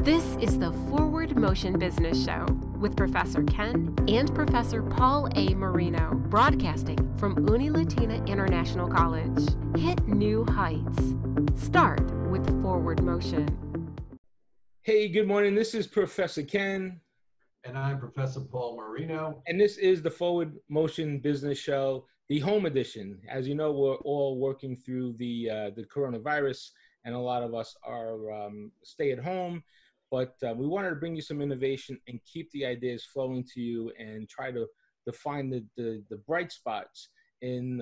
This is the Forward Motion Business Show with Professor Ken and Professor Paul A. Marino, broadcasting from Uni Latina International College. Hit new heights. Start with Forward Motion. Hey, good morning. This is Professor Ken. And I'm Professor Paul Marino. And this is the Forward Motion Business Show, the home edition. As you know, we're all working through the coronavirus, and a lot of us are stay at home. But we wanted to bring you some innovation and keep the ideas flowing to you and try to find the bright spots in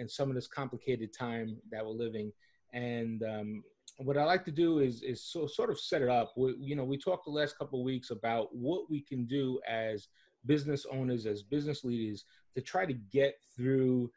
some of this complicated time that we're living. And what I like to do is sort of set it up. We talked the last couple of weeks about what we can do as business owners, as business leaders, to try to get through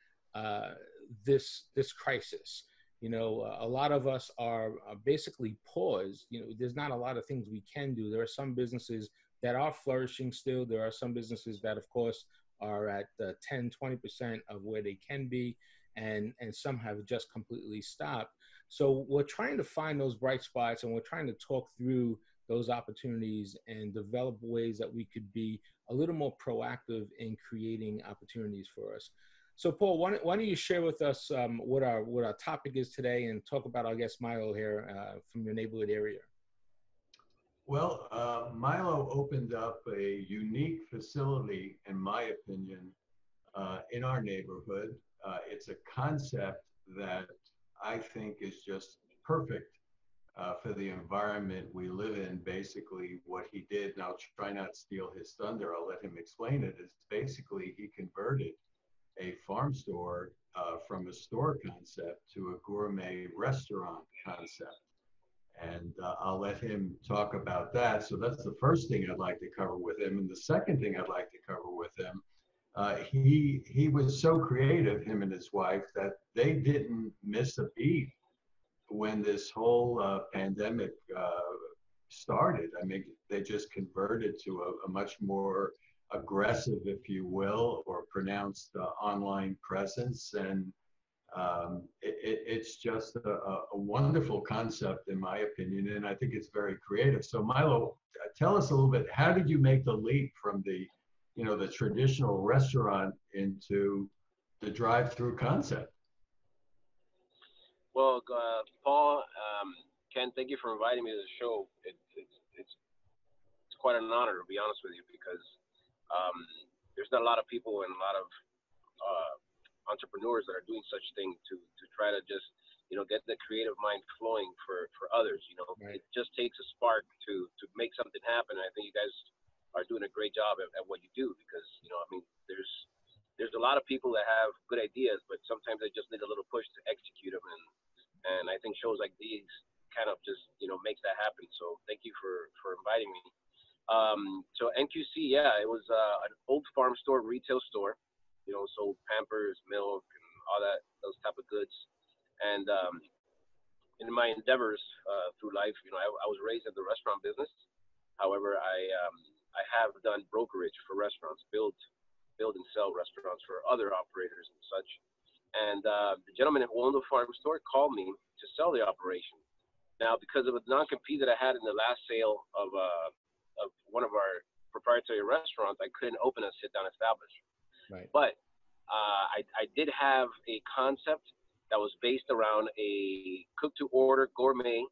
this crisis. A lot of us are basically paused. There's not a lot of things we can do. There are some businesses that are flourishing still. There are some businesses that, of course, are at 10, 20% of where they can be, and some have just completely stopped. So we're trying to find those bright spots, and we're trying to talk through those opportunities and develop ways that we could be a little more proactive in creating opportunities for us. So, Paul, why don't you share with us what our topic is today, and talk about our guest Milo here from your neighborhood area. Well, Milo opened up a unique facility, in my opinion, in our neighborhood. It's a concept that I think is just perfect for the environment we live in. Basically, what he did, and I'll try not to steal his thunder, I'll let him explain it, is basically he converted a farm store from a store concept to a gourmet restaurant concept. And I'll let him talk about that. So that's the first thing I'd like to cover with him. And the second thing I'd like to cover with him, he was so creative, him and his wife, that they didn't miss a beat when this whole pandemic started. I mean, they just converted to a much more aggressive, if you will, or pronounced online presence. And it's just a wonderful concept, in my opinion, and I think it's very creative. So Milo, tell us a little bit, how did you make the leap from the traditional restaurant into the drive-through concept? Well, Paul, Ken, thank you for inviting me to the show. It's quite an honor, to be honest with you, because there's not a lot of people and a lot of entrepreneurs that are doing such thing to try to just get the creative mind flowing for others. Right. It just takes a spark to make something happen. And I think you guys are doing a great job at what you do, because there's a lot of people that have good ideas, but sometimes they just need a little push to execute them, and I think shows like these kind of just makes that happen. So thank you for inviting me. So NQC, yeah, it was an old farm store, retail store, sold Pampers, milk, and all those type of goods. And in my endeavors through life, I was raised in the restaurant business. However, I have done brokerage for restaurants, build and sell restaurants for other operators and such. And the gentleman who owned the farm store called me to sell the operation. Now, because of a non-compete that I had in the last sale of one of our proprietary restaurants, I couldn't open a sit-down establishment. Right. But I did have a concept that was based around a cook-to-order gourmet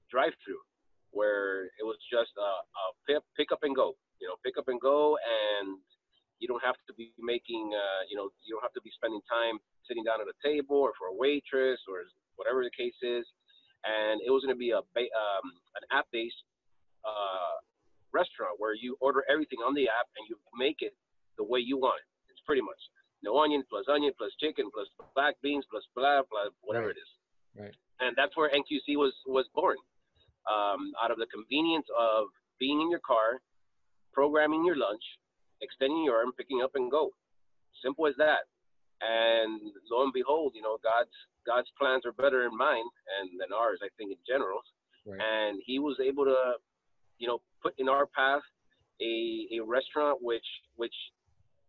drive-through, where it was just a pick up and go. Pick up and go, and you don't have to be making, you don't have to be spending time sitting down at a table or for a waitress or whatever the case is. And it was going to be an app-based restaurant where you order everything on the app and you make it the way you want it. It's pretty much no onion plus chicken plus black beans plus blah blah whatever Right. it is. Right. And that's where NQC was born, out of the convenience of being in your car, programming your lunch, extending your arm, picking up and go. Simple as that. And lo and behold, God's plans are better in mine than ours, I think, in general. Right. And he was able to, put in our path a restaurant which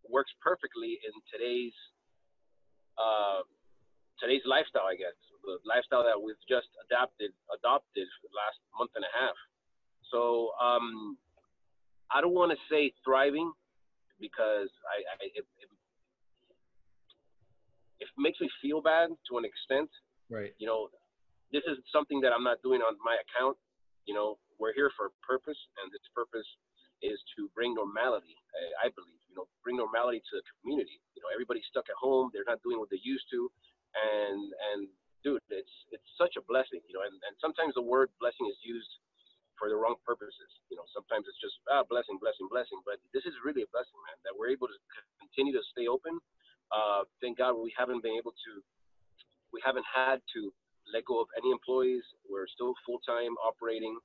works perfectly in today's lifestyle, I guess. the lifestyle that we've just adopted the last month and a half. So I don't want to say thriving, because it makes me feel bad to an extent. Right. You know, this is something that I'm not doing on my account. You know, we're here for a purpose, and this purpose is to bring normality, I believe, you know, bring normality to the community. You know, everybody's stuck at home. They're not doing what they used to. And dude, it's such a blessing, you know, and sometimes the word blessing is used for the wrong purposes. You know, sometimes it's just blessing, blessing, blessing. But this is really a blessing, man, that we're able to continue to stay open. Thank God we haven't had to let go of any employees. We're still full-time operating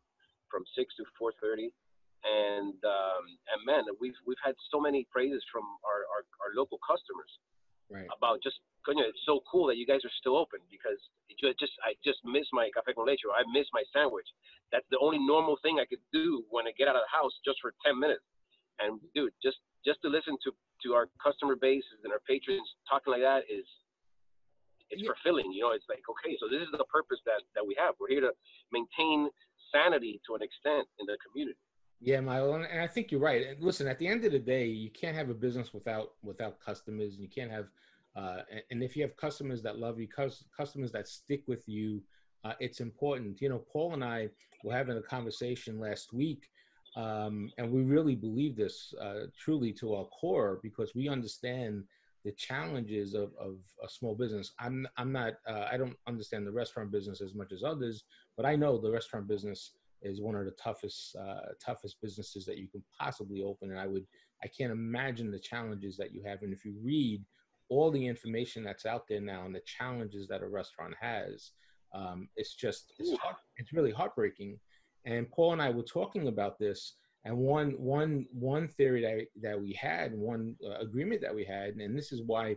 from 6 to 4:30. And man, we've had so many praises from our local customers, right, about just, it's so cool that you guys are still open, because I just miss my café con leche. I miss my sandwich. That's the only normal thing I could do when I get out of the house, just for 10 minutes. And dude, just to listen to our customer base and our patrons talking like that it's fulfilling. You know, it's like, okay, so this is the purpose that we have. We're here to maintain sanity to an extent in the community. Yeah, Milo, and I think you're right. And listen, at the end of the day, you can't have a business without customers. And you can't have, and if you have customers that love you, customers that stick with you, it's important. You know, Paul and I were having a conversation last week, and we really believe this truly to our core, because we understand the challenges of a small business. I'm not, I don't understand the restaurant business as much as others, but I know the restaurant business is one of the toughest businesses that you can possibly open. And I can't imagine the challenges that you have. And if you read all the information that's out there now and the challenges that a restaurant has, it's really heartbreaking. And Paul and I were talking about this, and one theory that we had, one agreement that we had, and this is why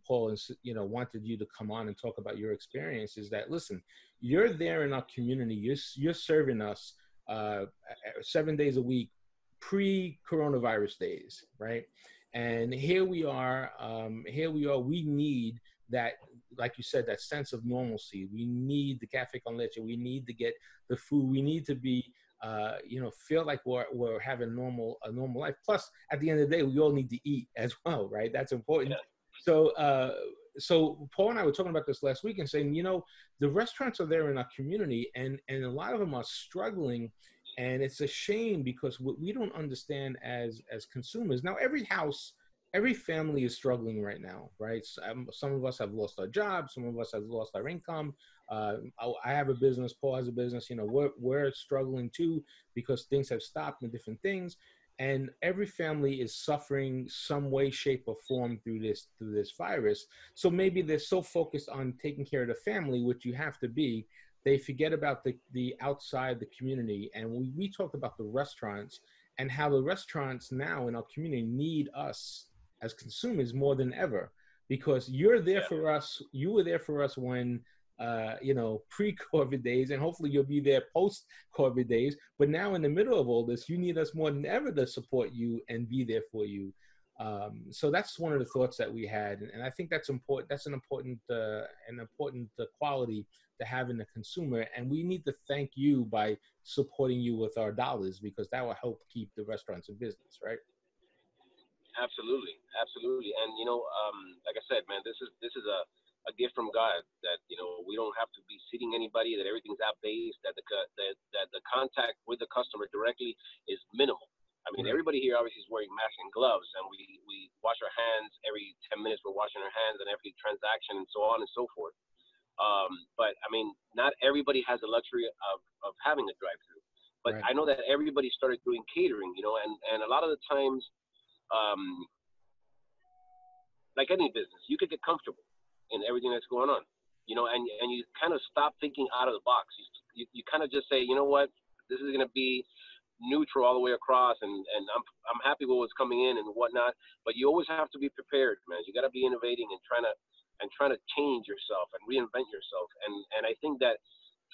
Paul, wanted you to come on and talk about your experience, is that, listen, you're there in our community. You're serving us 7 days a week, pre-coronavirus days, right? And here we are. We need that, like you said, that sense of normalcy. We need the cafe con leche. We need to get the food. We need to be, feel like we're having a normal life. Plus, at the end of the day, we all need to eat as well, right? That's important. Yeah. So Paul and I were talking about this last week and saying, the restaurants are there in our community, and a lot of them are struggling, and it's a shame, because what we don't understand as consumers. Now, every family is struggling right now, right? Some of us have lost our jobs. Some of us have lost our income. I have a business. Paul has a business. We're struggling too, because things have stopped and different things. And every family is suffering some way, shape, or form through this virus. So maybe they're so focused on taking care of the family, which you have to be, they forget about the outside, the community. And we talked about the restaurants and how the restaurants now in our community need us as consumers more than ever, because you're there for us. You were there for us when, pre-COVID days, and hopefully you'll be there post-COVID days. But now in the middle of all this, you need us more than ever to support you and be there for you. So that's one of the thoughts that we had. And I think that's important. That's an important quality to have in the consumer. And we need to thank you by supporting you with our dollars, because that will help keep the restaurants in business, right? Absolutely. And, like I said, man, this is a gift from God, that, we don't have to be seating anybody, that everything's app-based, that the contact with the customer directly is minimal. I mean, Everybody here obviously is wearing masks and gloves, and we wash our hands every 10 minutes. We're washing our hands, and every transaction, and so on and so forth. But I mean, not everybody has the luxury of having a drive-through. But I know that everybody started doing catering, and a lot of the times, like any business, you could get comfortable in everything that's going on, and you kind of stop thinking out of the box. You kind of just say, you know what, this is going to be neutral all the way across, and I'm happy with what's coming in and whatnot. But you always have to be prepared, man. You got to be innovating and trying to change yourself and reinvent yourself. And I think that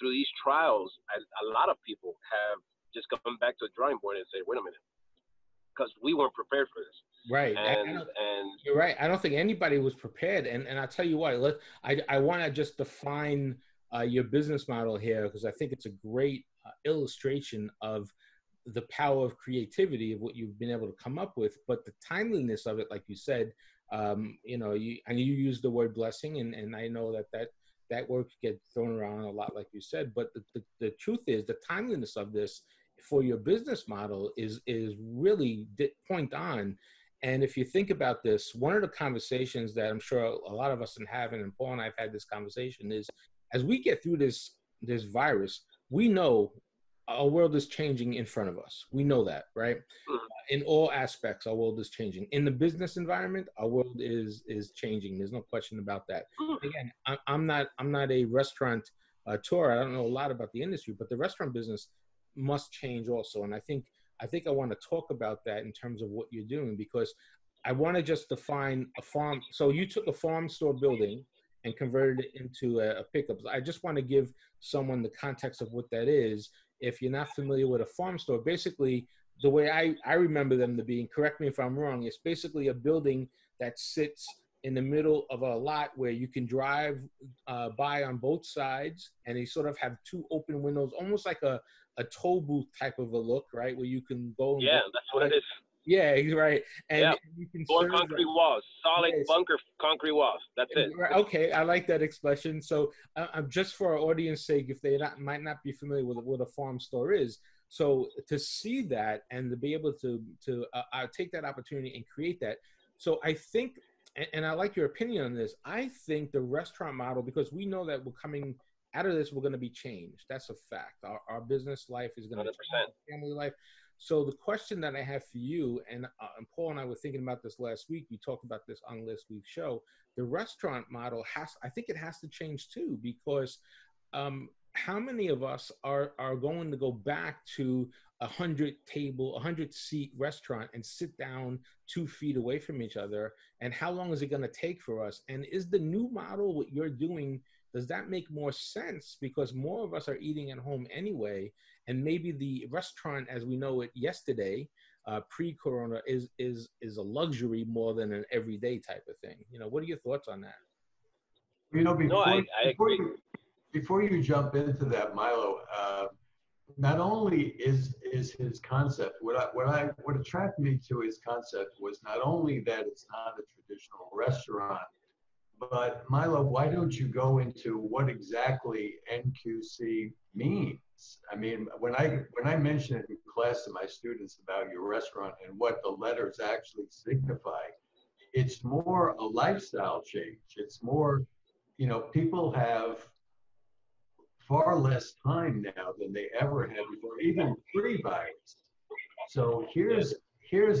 through these trials, a lot of people have just gone back to the drawing board and said, wait a minute, because we weren't prepared for this. Right. And you're right. I don't think anybody was prepared. And I'll tell you what, I want to just define your business model here, because I think it's a great illustration of the power of creativity of what you've been able to come up with, but the timeliness of it, like you said, you know, you used the word blessing, and I know that word gets thrown around a lot, like you said, but the truth is the timeliness of this for your business model is really point on. And if you think about this, one of the conversations that I'm sure a lot of us are having, and Paul and I have had this conversation, is as we get through this virus, we know our world is changing in front of us. We know that, right? In all aspects, our world is changing. In the business environment, our world is changing. There's no question about that. Again, I'm not a restaurant tour. I don't know a lot about the industry, but the restaurant business must change also. And I think I want to talk about that in terms of what you're doing, because I want to just define a farm. So you took a farm store building and converted it into a pickup. I just want to give someone the context of what that is. If you're not familiar with a farm store, basically the way I remember them to be, and correct me if I'm wrong, it's basically a building that sits in the middle of a lot where you can drive by on both sides, and they sort of have two open windows, almost like a toll booth type of a look, right? Where you can go. Yeah, that's what it is. Yeah, right. And you can serve concrete walls, solid bunker concrete walls. That's it. Okay, I like that expression. So just for our audience sake, if they might not be familiar with what a farm store is, so to see that and to be able to take that opportunity and create that. So I think, and I like your opinion on this, I think the restaurant model, because we know that we're coming out of this, we're going to be changed. That's a fact. Our business life is going to change, family life. So the question that I have for you, and Paul and I were thinking about this last week, we talked about this on last week's show, the restaurant model I think it has to change too, because how many of us are going to go back to a 100-seat restaurant and sit down 2 feet away from each other? And how long is it going to take for us? And is the new model, what you're doing, does that make more sense? Because more of us are eating at home anyway, and maybe the restaurant as we know it yesterday, pre-corona, is a luxury more than an everyday type of thing. You know, what are your thoughts on that? You know, before you jump into that, Milo, not only is his concept, what attracted me to his concept was not only that it's not a traditional restaurant, but Milo, why don't you go into what exactly NQC means? I mean, when I mention it in class to my students about your restaurant and what the letters actually signify, it's more a lifestyle change. It's more, you know, people have far less time now than they ever had before, even pre-virus. So here's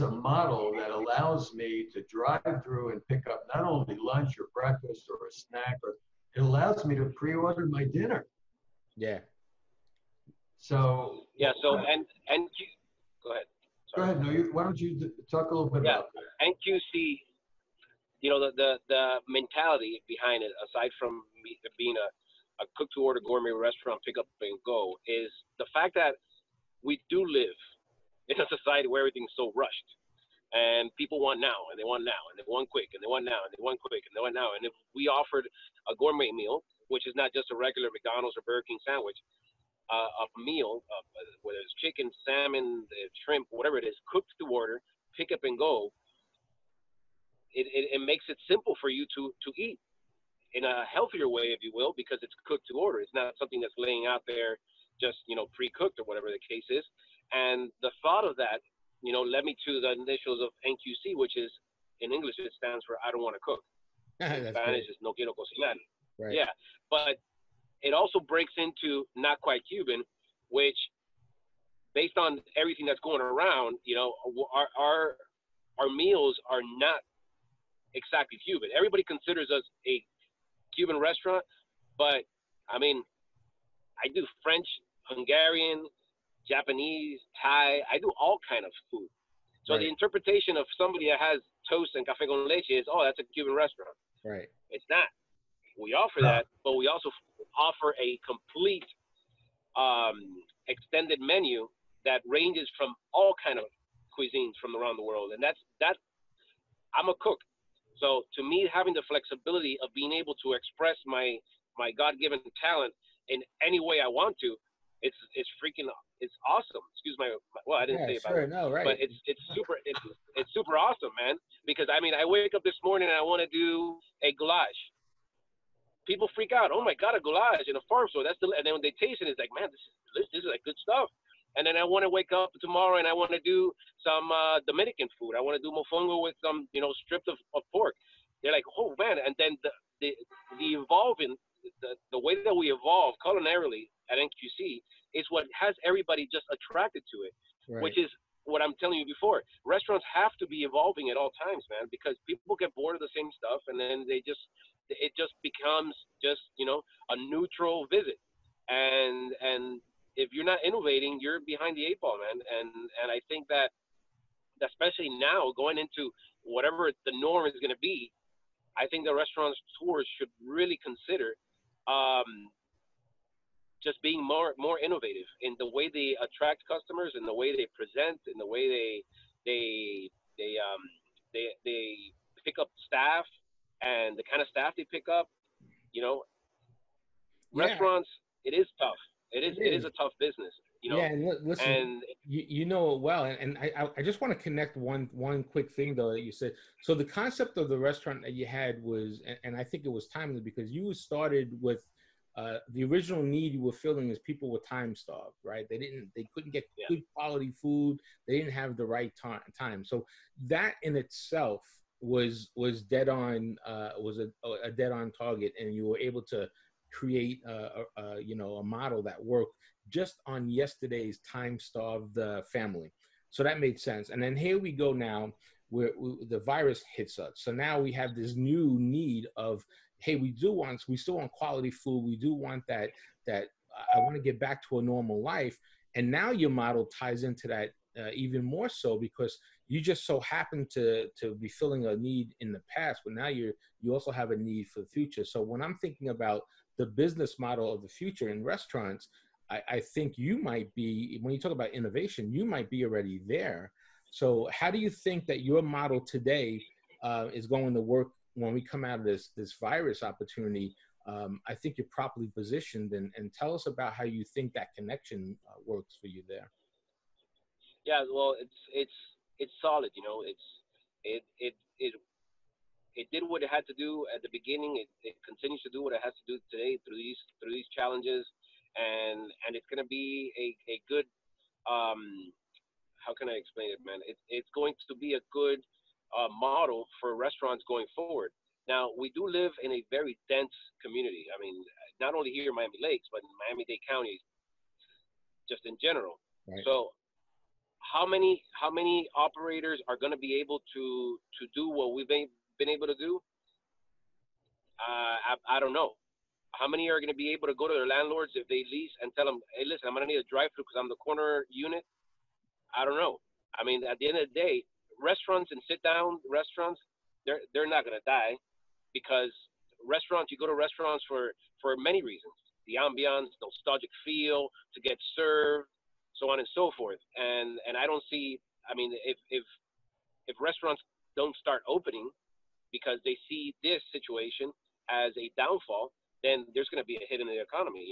a model that allows me to drive through and pick up not only lunch or breakfast or a snack, or it allows me to pre-order my dinner. Yeah. So go ahead. Sorry. Go ahead. No, why don't you talk a little bit about that? NQC, you know, the mentality behind it, aside from being a cook-to-order gourmet restaurant, pick up and go, is the fact that we do live in a society where everything's so rushed, and people want now, and they want now, and they want quick, and they want now, and they want quick, and they want now. And if we offered a gourmet meal, which is not just a regular McDonald's or Burger King sandwich, a meal, whether it's chicken, salmon, shrimp, whatever it is, cooked to order, pick up and go, it makes it simple for you to eat in a healthier way, if you will, because it's cooked to order. It's not something that's laying out there just, you know, pre-cooked or whatever the case is. And the thought of that, you know, led me to the initials of NQC, which is, in English, it stands for I don't want to cook. In Spanish is No Quiero Cocinar. Right. Yeah, but it also breaks into Not Quite Cuban, which, based on everything that's going around, you know, our meals are not exactly Cuban. Everybody considers us a Cuban restaurant, but I mean, I do French, Hungarian, Japanese, Thai. I do all kind of food. So the interpretation of somebody that has toast and café con leche is, oh, that's a Cuban restaurant. Right. It's not. We offer that, but we also offer a complete extended menu that ranges from all kind of cuisines from around the world. And that I'm a cook. So to me, having the flexibility of being able to express my God-given talent in any way I want to, it's awesome. Excuse well, I didn't say it by the way. No, right. But it's super awesome, man. Because I mean, I wake up this morning and I want to do a goulash. People freak out. Oh my God, a goulash in a farm store. And then when they taste it, it's like, man, this is like good stuff. And then I want to wake up tomorrow and I want to do some Dominican food. I want to do mofongo with some, strips of pork. They're like, oh man. And then the evolving, the way that we evolve culinarily at NQC is what has everybody just attracted to it, right. Which is what I'm telling you before. Restaurants have to be evolving at all times, man, because people get bored of the same stuff, and then it just becomes just a neutral visit, and if you're not innovating, you're behind the eight ball, man. And I think that especially now going into whatever the norm is going to be, I think the restaurants tours should really consider just being more innovative in the way they attract customers, in the way they present, in the way they pick up staff, and the kind of staff they pick up. Restaurants, it is tough. It is a tough business. Yeah, and listen, and you know it well, and I just want to connect one quick thing though that you said. So the concept of the restaurant that you had was, and I think it was timely because you started with the original need you were filling is people were time starved, right? They couldn't get good quality food. They didn't have the right time. So that in itself was dead on, was a dead on target, and you were able to create a model that worked just on yesterday's time-starved still So that made sense. And then here we go now where the virus hits us. So now we have this new need of, hey, we still want quality food. We do want that I want to get back to a normal life. And now your model ties into that even more so because you just so happen to be filling a need in the past, but now you also have a need for the future. So when I'm thinking about the business model of the future in restaurants, I think you might be, when you talk about innovation, you might be already there. So how do you think that your model today is going to work when we come out of this virus opportunity? I think you're properly positioned, and tell us about how you think that connection works for you there. Yeah, well, it's solid. It did what it had to do at the beginning. It continues to do what it has to do today through these challenges, and it's going to be a good how can I explain it, man? It's going to be a good model for restaurants going forward. Now, we do live in a very dense community. I mean, not only here in Miami Lakes, but in Miami-Dade County, just in general. Right. So how many operators are going to be able to do what we've been able to do? I don't know. How many are going to be able to go to their landlords if they lease and tell them, hey, listen, I'm going to need a drive-through because I'm the corner unit? I don't know. I mean, at the end of the day, restaurants and sit-down restaurants, they're not going to die, because restaurants, you go to restaurants for many reasons. The ambiance, nostalgic feel, to get served, so on and so forth. And I don't see, I mean, if restaurants don't start opening because they see this situation as a downfall, then there's going to be a hit in the economy.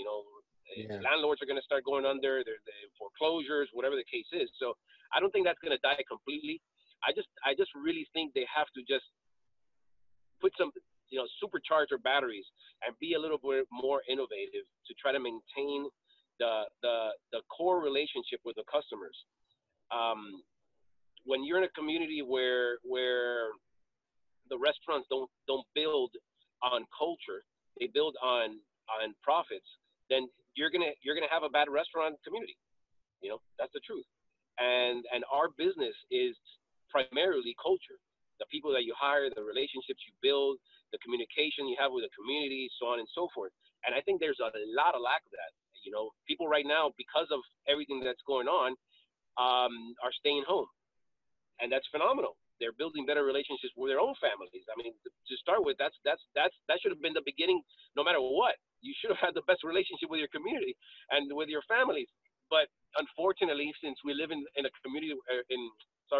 Landlords are going to start going under, the foreclosures, whatever the case is. So I don't think that's going to die completely. I just really think they have to just put some, supercharge their batteries and be a little bit more innovative to try to maintain the core relationship with the customers. When you're in a community where the restaurants don't build on culture, they build on profits, then you're gonna have a bad restaurant community. That's the truth. And our business is primarily culture. The people that you hire, the relationships you build, the communication you have with the community, so on and so forth. And I think there's a lot of lack of that. People right now, because of everything that's going on, are staying home, and that's phenomenal. They're building better relationships with their own families. I mean, to start with, that should have been the beginning. No matter what, you should have had the best relationship with your community and with your families. But unfortunately, since we live in a community,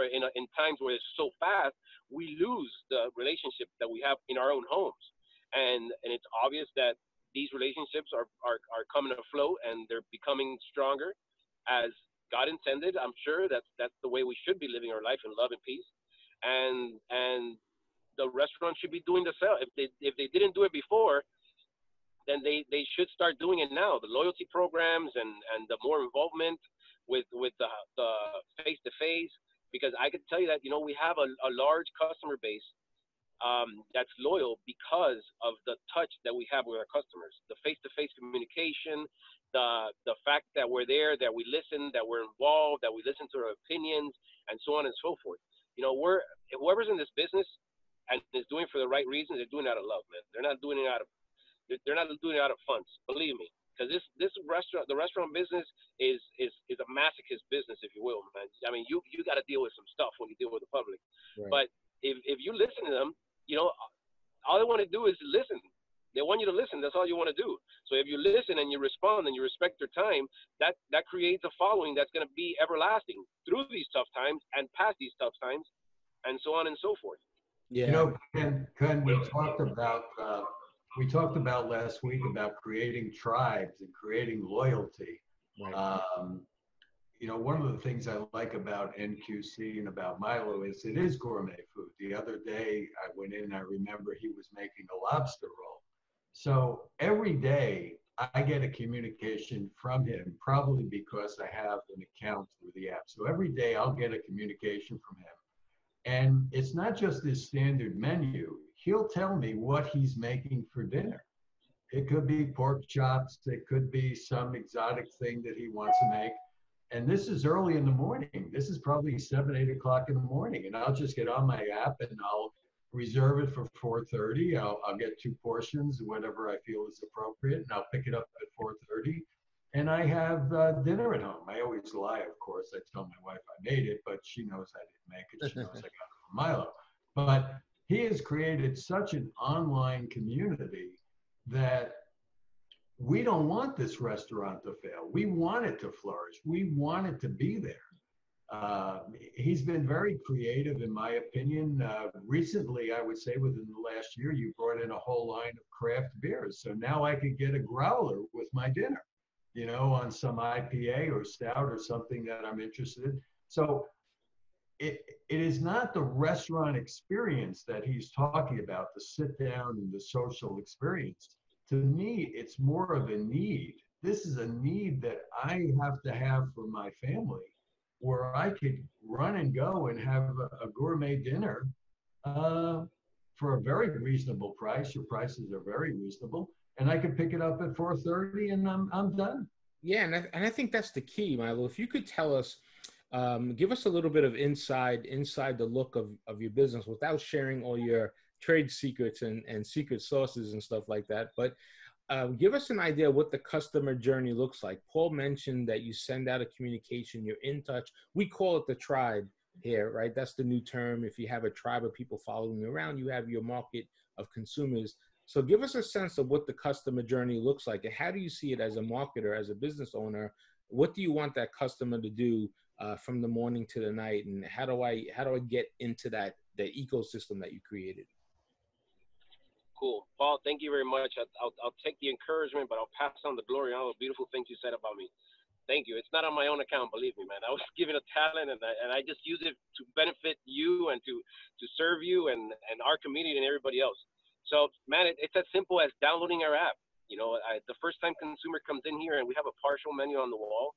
in times where it's so fast, we lose the relationship that we have in our own homes. And it's obvious that these relationships are coming afloat, and they're becoming stronger as God intended. I'm sure that's the way we should be living our life in love and peace. And the restaurant should be doing the same. If they didn't do it before, then they should start doing it now. The loyalty programs and the more involvement with the face-to-face, because I can tell you that, we have a large customer base that's loyal because of the touch that we have with our customers, the face-to-face communication, the fact that we're there, that we listen, that we're involved, that we listen to their opinions, and so on and so forth. Whoever's in this business and is doing it for the right reasons, they're doing it out of love, man. They're not doing it out of funds, believe me. Because the restaurant business is a masochist business, if you will, man. I mean, you got to deal with some stuff when you deal with the public. Right. But if you listen to them, all they want to do is listen. They want you to listen. That's all you want to do. So if you listen and you respond and you respect their time, that creates a following that's going to be everlasting through these tough times and past these tough times, and so on and so forth. Yeah. Ken, we talked about last week about creating tribes and creating loyalty. Right. One of the things I like about NQC and about Milo is it is gourmet food. The other day I went in, I remember he was making a lobster roll. So every day I get a communication from him, probably because I have an account through the app. So every day I'll get a communication from him. And it's not just his standard menu. He'll tell me what he's making for dinner. It could be pork chops. It could be some exotic thing that he wants to make. And this is early in the morning. This is probably 7, 8 o'clock in the morning. And I'll just get on my app and I'll reserve it for 4:30. I'll get 2 portions, whatever I feel is appropriate, and I'll pick it up at 4:30. And I have dinner at home. I always lie, of course. I tell my wife I made it, but she knows I didn't make it. She knows I got it from Milo. But he has created such an online community that we don't want this restaurant to fail. We want it to flourish. We want it to be there. He's been very creative, in my opinion. Recently, I would say within the last year, you brought in a whole line of craft beers. So now I could get a growler with my dinner, on some IPA or stout or something that I'm interested in. So it is not the restaurant experience that he's talking about, the sit down and the social experience. To me, it's more of a need. This is a need that I have to have for my family, where I could run and go and have a gourmet dinner for a very reasonable price. Your prices are very reasonable. And I could pick it up at 4:30 and I'm done. Yeah, and I think that's the key, Milo. If you could tell us, give us a little bit of inside the look of your business without sharing all your trade secrets and secret sauces and stuff like that. But give us an idea of what the customer journey looks like. Paul mentioned that you send out a communication, you're in touch. We call it the tribe here, right? That's the new term. If you have a tribe of people following you around, you have your market of consumers. So give us a sense of what the customer journey looks like. And how do you see it as a marketer, as a business owner? What do you want that customer to do from the morning to the night? And how do I get into the ecosystem that you created? Cool. Paul, thank you very much. I'll take the encouragement, but I'll pass on the glory and all the beautiful things you said about me. Thank you. It's not on my own account, believe me, man. I was given a talent, and I just use it to benefit you and to serve you and our community and everybody else. So, man, it's as simple as downloading our app. The first time consumer comes in here and we have a partial menu on the wall,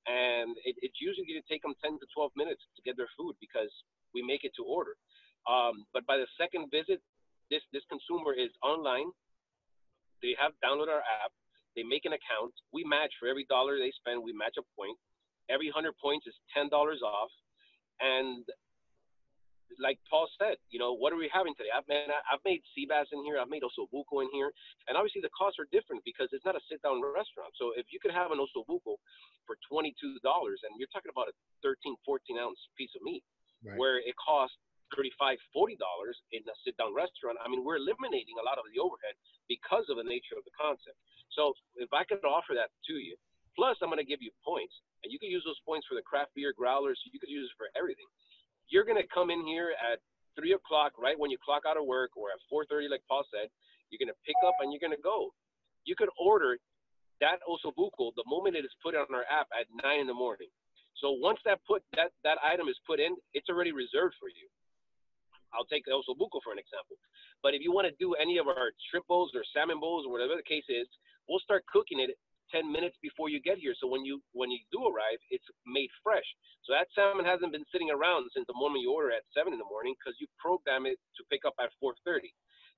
and it's usually going to take them 10 to 12 minutes to get their food because we make it to order. But by the second visit, this consumer is online. They have downloaded our app. They make an account. We match for every $1 they spend. We match a point. Every 100 points is $10 off. And like Paul said, what are we having today? I've made sea bass in here. I've made osobuco in here. And obviously the costs are different because it's not a sit-down restaurant. So if you could have an osobuco for $22, and you're talking about a 13, 14-ounce piece of meat, right, where it costs $35, $40 in a sit-down restaurant, I mean, we're eliminating a lot of the overhead because of the nature of the concept. So if I could offer that to you, plus I'm going to give you points, and you can use those points for the craft beer growlers. You could use it for everything. you're going to come in here at 3 o'clock, right when you clock out of work, or at 4:30, like Paul said, you're going to pick up and you're going to go. You could order that osobuco the moment it is put on our app at 9 in the morning. So once that item is put in, it's already reserved for you. I'll take the osobuco for an example. But if you want to do any of our shrimp bowls or salmon bowls or whatever the case is, we'll start cooking it 10 minutes before you get here. So when you do arrive, it's made fresh. So that salmon hasn't been sitting around since the moment you order at 7 in the morning, because you program it to pick up at 4:30.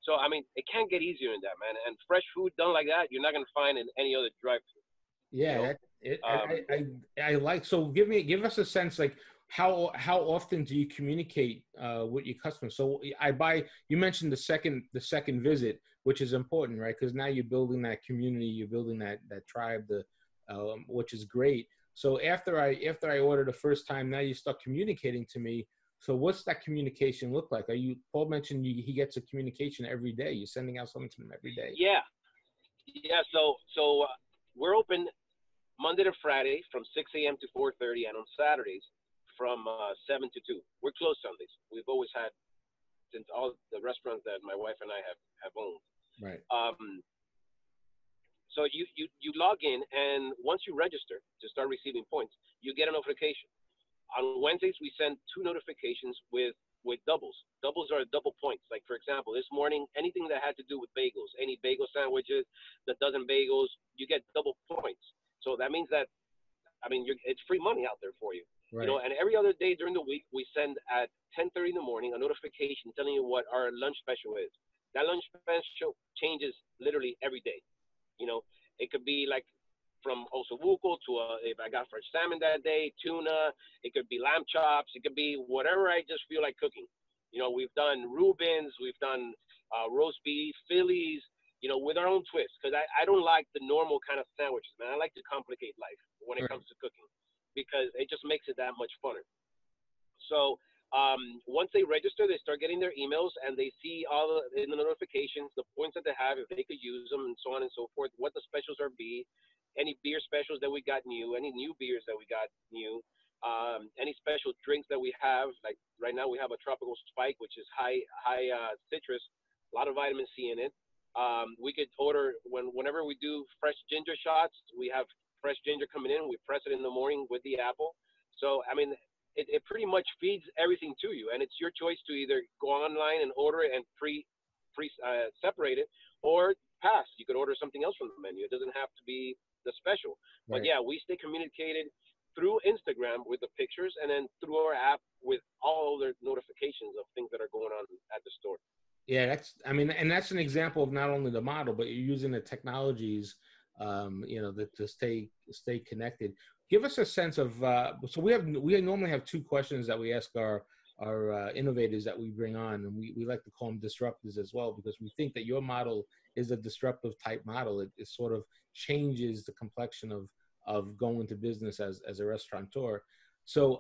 So, I mean, it can't get easier than that, man. And fresh food done like that, you're not going to find in any other drive-thru. Yeah, you know? I like. So give us a sense, like how often do you communicate with your customers? So you mentioned the second visit, which is important, right? Because now you're building that community, you're building that tribe, which is great. So after I order the first time, now you start communicating to me. So what's that communication look like? Paul mentioned he gets a communication every day. You're sending out something to him every day. Yeah. So we're open Monday to Friday from 6 a.m. to 4:30, and on Saturdays from 7 to 2. We're closed Sundays. We've always had, since all the restaurants that my wife and I have owned. Right. So you log in, and once you register to start receiving points, you get a notification. On Wednesdays, we send 2 notifications with doubles. Doubles are double points. Like, for example, this morning, anything that had to do with bagels, any bagel sandwiches, the dozen bagels, you get double points. So that means that, I mean, it's free money out there for you. Right. You know, and every other day during the week, we send at 10:30 in the morning a notification telling you what our lunch special is. That lunch special changes literally every day. You know, it could be like from osobuco to if I got fresh salmon that day, tuna. It could be lamb chops. It could be whatever I just feel like cooking. You know, we've done Reubens, we've done roast beef, Phillies, you know, with our own twist. Because I don't like the normal kind of sandwiches, man. I like to complicate life when it comes to cooking, because it just makes it that much funner. So once they register, they start getting their emails, and they see all in the notifications, the points that they have, if they could use them, and so on and so forth, what the specials are any beer specials that we got new, any new beers that we got new, any special drinks that we have. Like right now we have a tropical spike, which is high citrus, a lot of vitamin C in it. We could order, whenever we do fresh ginger shots, we have fresh ginger coming in, we press it in the morning with the apple. So, I mean, it pretty much feeds everything to you, and it's your choice to either go online and order it and separate it, or pass. You could order something else from the menu. It doesn't have to be the special. Right. But yeah, we stay communicated through Instagram with the pictures, and then through our app with all the notifications of things that are going on at the store. Yeah, that's an example of not only the model, but you're using the technologies, you know, to stay connected. Give us a sense of, so we normally have 2 questions that we ask our innovators that we bring on, and we like to call them disruptors as well, because we think that your model is a disruptive type model. It sort of changes the complexion of going to business as a restaurateur. So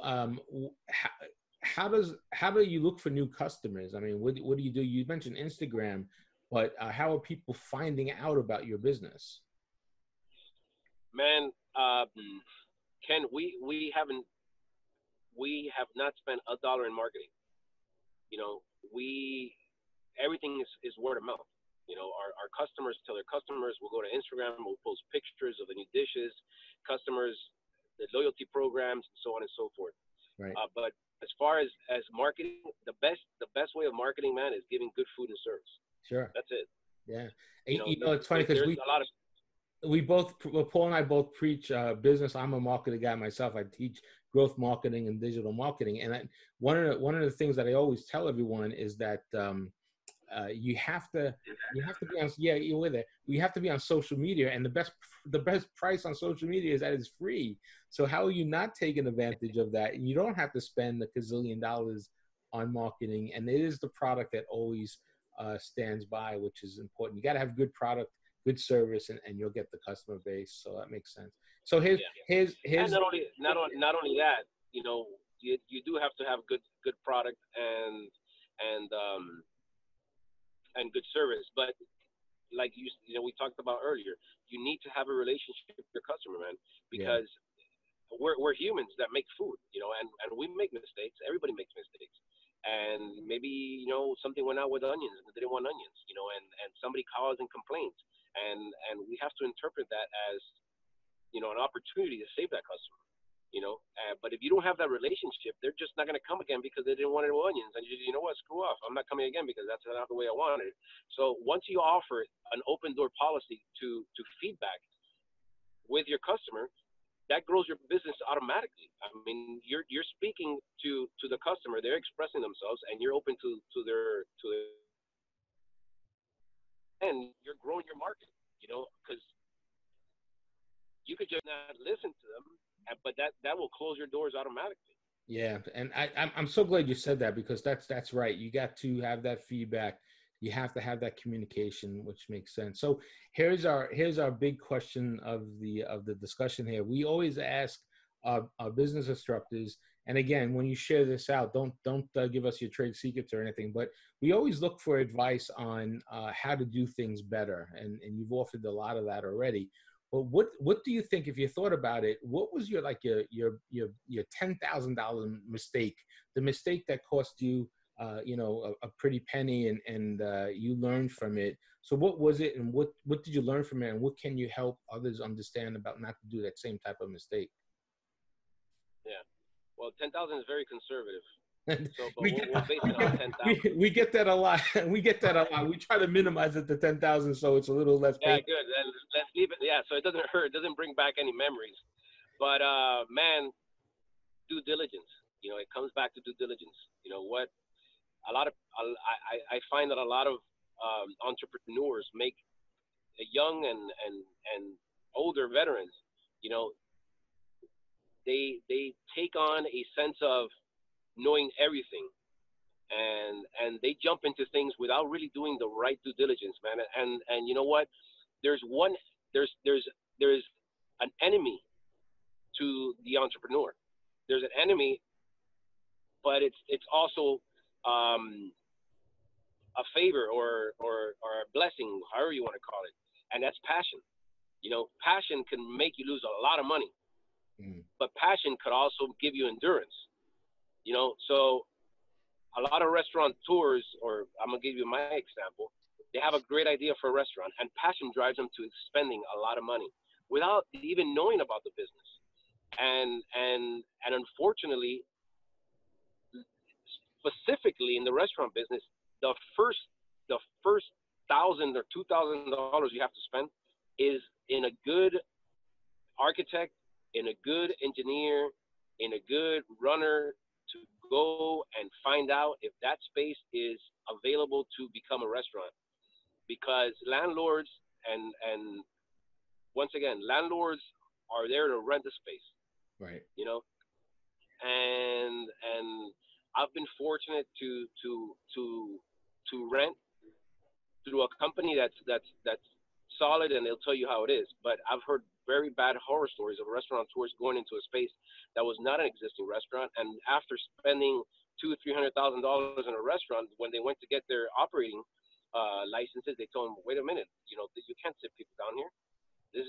how do you look for new customers? I mean, what do you do? You mentioned Instagram, but how are people finding out about your business? Man, Ken, we have not spent $1 in marketing. You know, everything is word of mouth. You know, our customers tell their customers. We'll go to Instagram, we'll post pictures of the new dishes, customers, the loyalty programs, and so on and so forth. Right. But as far as marketing, the best way of marketing, man, is giving good food and service. Sure. That's it. Yeah. You know, it's funny because Paul and I both preach business. I'm a marketing guy myself. I teach growth marketing and digital marketing. And one of the things that I always tell everyone is that you have to be on, you're with it. You have to be on social media, and the best price on social media is that it's free. So how are you not taking advantage of that? And you don't have to spend $1 gazillion on marketing, and it is the product that always stands by, which is important. You got to have good product, good service, and you'll get the customer base. So that makes sense. So his and not only that, you know, you do have to have good product and good service, but like you know we talked about earlier, you need to have a relationship with your customer, man, because we're humans that make food, you know, and we make mistakes. Everybody makes mistakes. And maybe, you know, something went out with onions and they didn't want onions, you know, and somebody calls and complains. And we have to interpret that as, you know, an opportunity to save that customer, you know. But if you don't have that relationship, they're just not going to come again because they didn't want it with onions. And you know what, screw off. I'm not coming again because that's not the way I wanted it. So once you offer an open door policy to feedback with your customer, that grows your business automatically. I mean, you're speaking to the customer, they're expressing themselves, and you're open to their, and you're growing your market, you know, because you could just not listen to them, but that will close your doors automatically. Yeah, and I'm so glad you said that, because that's right. You got to have that feedback. You have to have that communication, which makes sense. So here's our big question of the discussion here. We always ask our business instructors, and again, when you share this out, don't give us your trade secrets or anything, but we always look for advice on how to do things better, and you've offered a lot of that already. But what do you think, if you thought about it, what was your $10,000 mistake, the mistake that cost you a pretty penny, and you learned from it? So what was it, and what did you learn from it, and what can you help others understand about not to do that same type of mistake? Yeah, well, 10,000 is very conservative. So, but we'll base it on 10,000. We get that a lot. We get that a lot. We try to minimize it to 10,000, so it's a little less painful. Yeah, good. Then let's leave it. Yeah, so it doesn't hurt. It doesn't bring back any memories. But man, due diligence. You know, it comes back to due diligence. You know what? I find that a lot of entrepreneurs make young and older veterans, you know, they take on a sense of knowing everything, and they jump into things without really doing the right due diligence, man. And you know what? There's an enemy to the entrepreneur. There's an enemy, but it's also a favor or a blessing, however you want to call it, and that's passion. You know, passion can make you lose a lot of money, but passion could also give you endurance. You know, so a lot of restaurateurs, or I'm gonna give you my example, they have a great idea for a restaurant, and passion drives them to spending a lot of money without even knowing about the business. And unfortunately, specifically in the restaurant business, the first $1,000 or $2,000 you have to spend is in a good architect, in a good engineer, in a good runner, to go and find out if that space is available to become a restaurant. Because landlords and once again, landlords are there to rent the space. Right. You know, and I've been fortunate to rent through a company that's solid, and they'll tell you how it is. But I've heard very bad horror stories of restaurateurs going into a space that was not an existing restaurant, and after spending $200,000-300,000 in a restaurant, when they went to get their operating licenses, they told them, "Wait a minute, you know, you can't sit people down here. This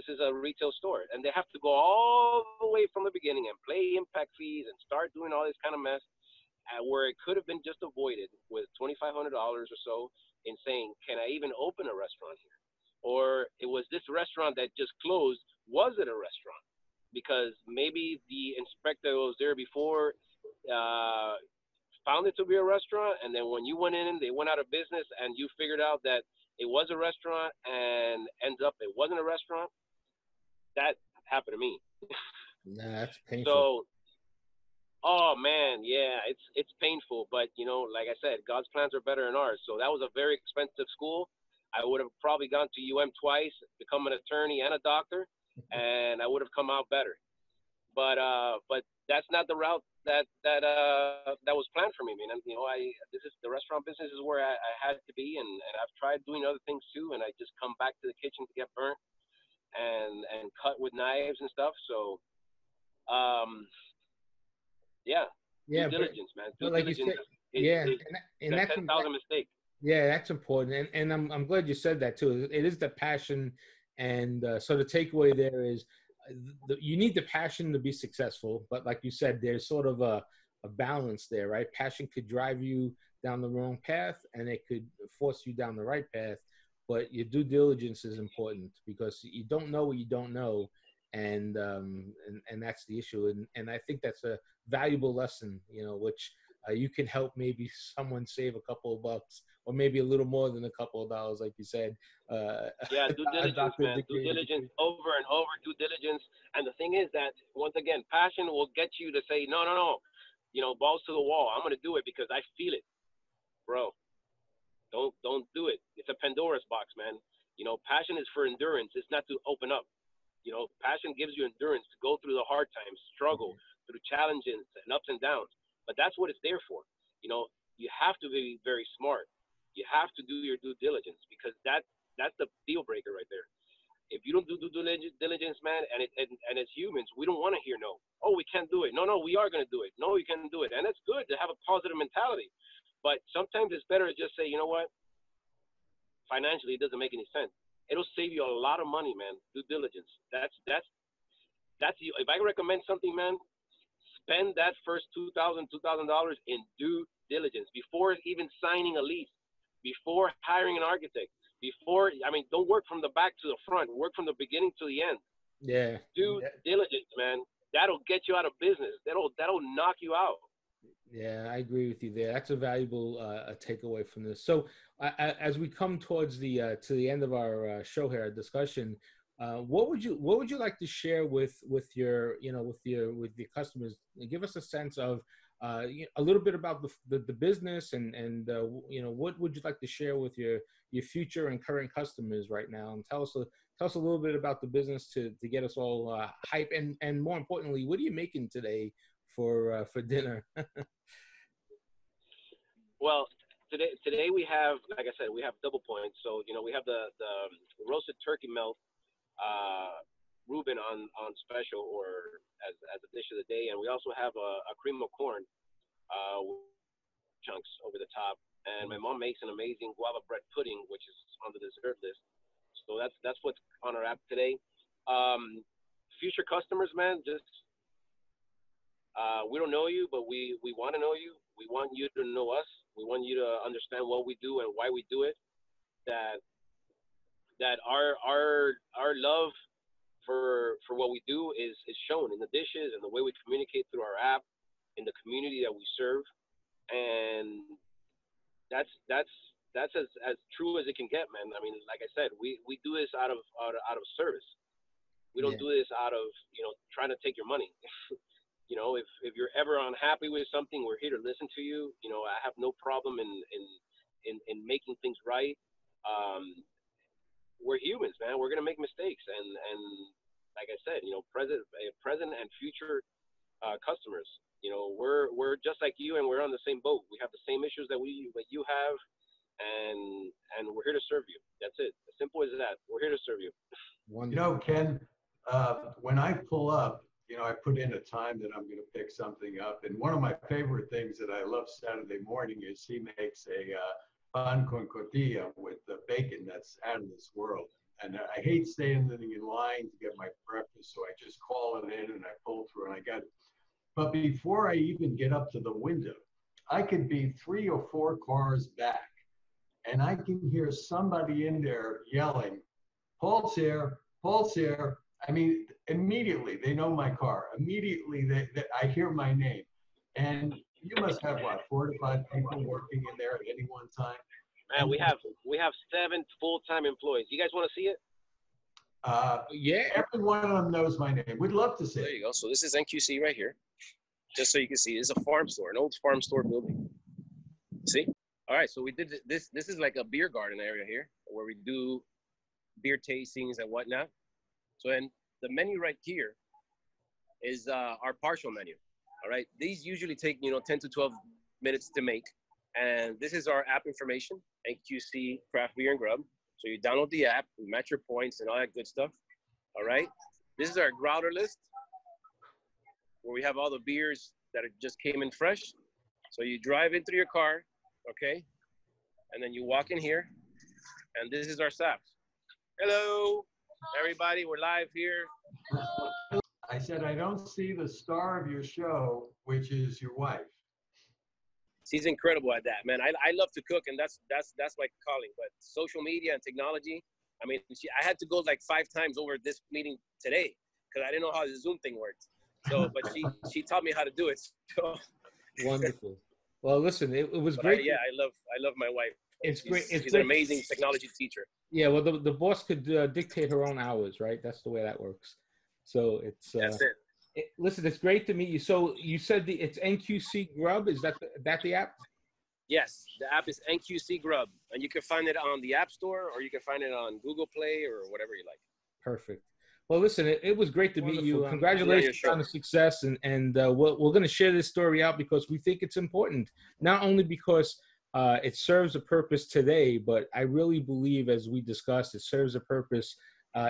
is a retail store," and they have to go all the way from the beginning and pay impact fees and start doing all this kind of mess, where it could have been just avoided with $2,500 or so in saying, "Can I even open a restaurant here?" Or it was this restaurant that just closed. Was it a restaurant? Because maybe the inspector who was there before found it to be a restaurant, and then when you went in, they went out of business, and you figured out that it was a restaurant, and ends up it wasn't a restaurant. That happened to me. Nah, that's painful. So, oh man, yeah, it's painful, but you know, like I said, God's plans are better than ours. So that was a very expensive school. I would have probably gone to UM twice, become an attorney and a doctor, and I would have come out better. But that's not the route that was planned for me, man. And, you know, the restaurant business is where I had to be, and I've tried doing other things too, and I just come back to the kitchen to get burnt and cut with knives and stuff. So, due diligence, man. Due diligence is a 10,000 mistake. Yeah, that's important, and I'm glad you said that too. It is the passion, and so the takeaway there is you need the passion to be successful, but like you said, there's sort of a balance there, right? Passion could drive you down the wrong path, and it could force you down the right path. But your due diligence is important, because you don't know what you don't know, and that's the issue. And I think that's a valuable lesson, which you can help maybe someone save a couple of bucks, or maybe a little more than a couple of dollars, like you said. Yeah, due diligence, man. Due diligence, over and over, due diligence. And the thing is that, once again, passion will get you to say, no, balls to the wall. I'm going to do it because I feel it. Bro, don't do it. It's a Pandora's box, man. Passion is for endurance. It's not to open up. Passion gives you endurance to go through the hard times, struggle through challenges and ups and downs. But that's what it's there for. You have to be very smart. You have to do your due diligence, because that's the deal breaker right there. If you don't do due diligence, man, and as humans, we don't want to hear no. Oh, we can't do it. No, we are going to do it. No, you can do it. And it's good to have a positive mentality. But sometimes it's better to just say, you know what? Financially, it doesn't make any sense. It'll save you a lot of money, man. Due diligence. That's you. If I recommend something, man, spend that first $2,000 in due diligence before even signing a lease, before hiring an architect, don't work from the back to the front. Work from the beginning to the end. Yeah. Due diligence, man. That'll get you out of business. That'll knock you out. Yeah, I agree with you there. That's a valuable takeaway from this. So, as we come towards the to the end of our show here, our discussion, what would you like to share with your customers? Give us a sense of a little bit about the business, and what would you like to share with your future and current customers right now, and tell us a little bit about the business to get us all hype, and more importantly, what are you making today for dinner? Well, today we have, like I said, we have double points. So we have the roasted turkey melt Reuben on special, or as a dish of the day, and we also have a cream of corn chunks over the top. And my mom makes an amazing guava bread pudding, which is on the dessert list. So that's what's on our app today. Future customers, man, just we don't know you, but we want to know you. We want you to know us. We want you to understand what we do and why we do it. That our love for what we do is shown in the dishes and the way we communicate through our app, in the community that we serve, and that's as true as it can get, man. I mean, like I said, we do this out of service. We don't do this out of trying to take your money. If you're ever unhappy with something, we're here to listen to you. I have no problem in making things right. We're humans, man. We're gonna make mistakes, and like I said, present and future customers. We're just like you, and we're on the same boat. We have the same issues that you have, and we're here to serve you. That's it. As simple as that. We're here to serve you. Ken, when I pull up, I put in a time that I'm going to pick something up. And one of my favorite things that I love Saturday morning is he makes a pan con cotilla with the bacon that's out of this world. And I hate standing in line to get my breakfast, so I just call it in and I pull through and I got it. But before I even get up to the window, I could be 3 or 4 cars back, and I can hear somebody in there yelling, "Paul's here, Paul's here." I mean, immediately they know my car. Immediately I hear my name. And you must have, what, 4 to 5 people working in there at any one time? Man, we have 7 full-time employees. You guys want to see it? Yeah. Every one of them knows my name. We'd love to see it. There you go. So this is NQC right here. Just so you can see, it's a farm store, an old farm store building. See? All right, so we did this. This is like a beer garden area here where we do beer tastings and whatnot. So and the menu right here is our partial menu. All right, these usually take 10 to 12 minutes to make, and this is our app information, NQC Craft Beer and Grub. So you download the app, you match your points and all that good stuff. All right, this is our growler list where we have all the beers that just came in fresh. So you drive into your car, okay, and then you walk in here, and this is our staff. Hello. everybody. We're live here. I said, I don't see the star of your show, which is your wife. She's incredible at that, man. I love to cook, and that's my calling. But social media and technology, I mean, I had to go like 5 times over this meeting today because I didn't know how the Zoom thing worked. So, but she taught me how to do it. So. Wonderful. Well, listen, it was great. I love my wife. It's great. She's an amazing technology teacher. Yeah, well, the boss could dictate her own hours, right? That's the way that works. So it's that's it. Listen, it's great to meet you. So you said it's NQC Grub. Is that the app? Yes, the app is NQC Grub, and you can find it on the App Store, or you can find it on Google Play, or whatever you like. Perfect. Well, listen, it was great to meet you. Congratulations on the success, and we're going to share this story out because we think it's important, not only because it serves a purpose today, but I really believe, as we discussed, it serves a purpose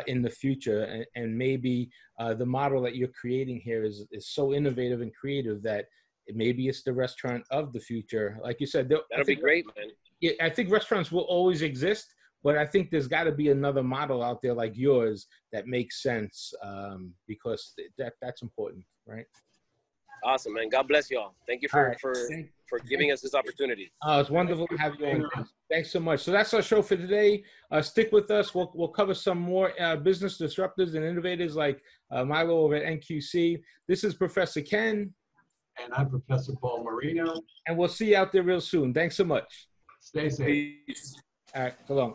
in the future, and maybe the model that you're creating here is so innovative and creative that maybe it's the restaurant of the future. Like you said, that'll be great, man. Yeah, I think restaurants will always exist, but I think there's got to be another model out there like yours that makes sense, because that's important, right? Awesome, man. God bless y'all. Thank you for giving us this opportunity. It's wonderful to have you on. Thanks so much. So that's our show for today. Stick with us. We'll cover some more business disruptors and innovators like Milo over at NQC. This is Professor Ken. And I'm Professor Paul Marino. And we'll see you out there real soon. Thanks so much. Stay safe. Peace. All right, so long.